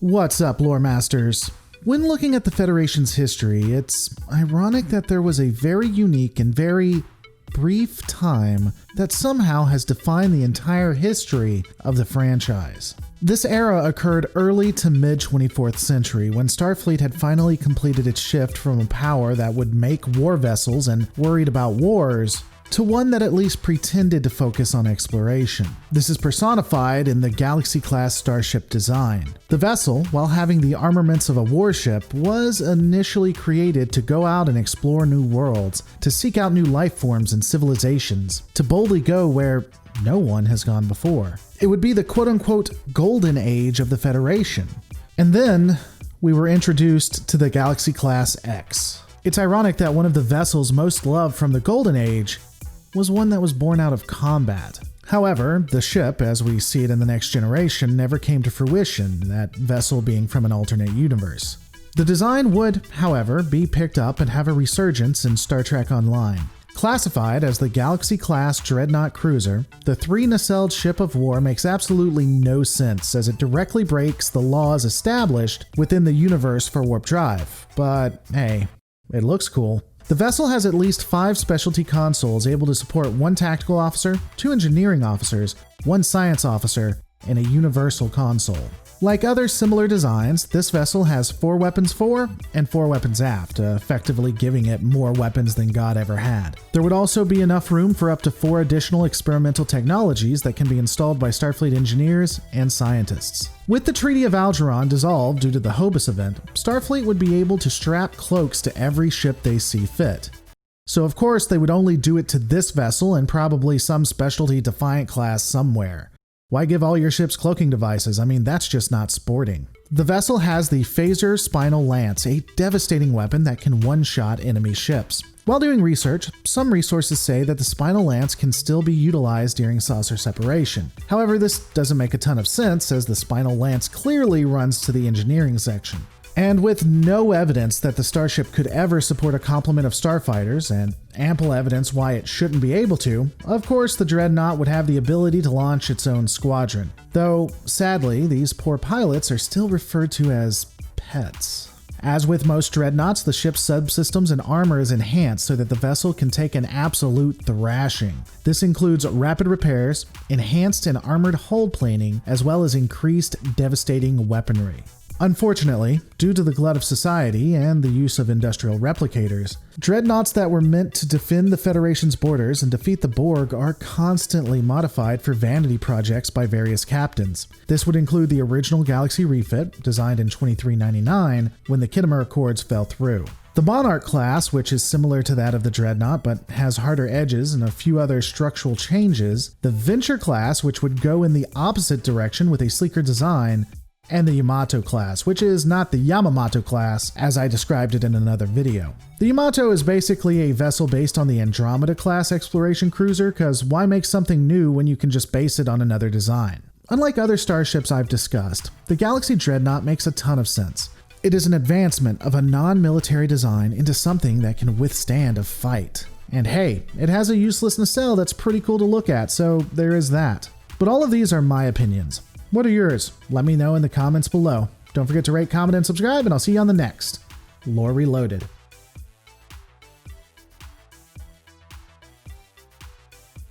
What's up, lore masters? When looking at the Federation's history, it's ironic that there was a very unique and very brief time that somehow has defined the entire history of the franchise. This era occurred early to mid-24th century when Starfleet had finally completed its shift from a power that would make war vessels and worried about wars to one that at least pretended to focus on exploration. This is personified in the Galaxy Class Starship design. The vessel, while having the armaments of a warship, was initially created to go out and explore new worlds, to seek out new life forms and civilizations, to boldly go where no one has gone before. It would be the quote-unquote golden age of the Federation. And then we were introduced to the Galaxy Class X. It's ironic that one of the vessels most loved from the golden age was one that was born out of combat. However, the ship, as we see it in the Next Generation, never came to fruition, that vessel being from an alternate universe. The design would, however, be picked up and have a resurgence in Star Trek Online. Classified as the Galaxy Class Dreadnought cruiser, the three-nacelled ship of war makes absolutely no sense as it directly breaks the laws established within the universe for warp drive. But hey, it looks cool. The vessel has at least 5 specialty consoles able to support 1 tactical officer, 2 engineering officers, 1 science officer, and a universal console. Like other similar designs, this vessel has 4 weapons fore and 4 weapons aft, effectively giving it more weapons than God ever had. There would also be enough room for up to 4 additional experimental technologies that can be installed by Starfleet engineers and scientists. With the Treaty of Algernon dissolved due to the Hobus event, Starfleet would be able to strap cloaks to every ship they see fit. So of course they would only do it to this vessel and probably some specialty Defiant class somewhere. Why give all your ships cloaking devices? I mean, that's just not sporting. The vessel has the Phaser Spinal Lance, a devastating weapon that can one-shot enemy ships. While doing research, some resources say that the Spinal Lance can still be utilized during saucer separation. However, this doesn't make a ton of sense as the Spinal Lance clearly runs to the engineering section. And with no evidence that the Starship could ever support a complement of starfighters, and ample evidence why it shouldn't be able to, of course the Dreadnought would have the ability to launch its own squadron. Though, sadly, these poor pilots are still referred to as pets. As with most Dreadnoughts, the ship's subsystems and armor is enhanced so that the vessel can take an absolute thrashing. This includes rapid repairs, enhanced and armored hull planing, as well as increased devastating weaponry. Unfortunately, due to the glut of society and the use of industrial replicators, dreadnoughts that were meant to defend the Federation's borders and defeat the Borg are constantly modified for vanity projects by various captains. This would include the original Galaxy refit, designed in 2399, when the Khitomer Accords fell through. The Monarch class, which is similar to that of the Dreadnought but has harder edges and a few other structural changes, the Venture class, which would go in the opposite direction with a sleeker design, and the Yamato class, which is not the Yamamoto class as I described it in another video. The Yamato is basically a vessel based on the Andromeda class exploration cruiser, cause why make something new when you can just base it on another design? Unlike other starships I've discussed, the Galaxy Dreadnought makes a ton of sense. It is an advancement of a non-military design into something that can withstand a fight. And hey, it has a useless nacelle that's pretty cool to look at, so there is that. But all of these are my opinions. What are yours? Let me know in the comments below. Don't forget to rate, comment, and subscribe, and I'll see you on the next Lore Reloaded.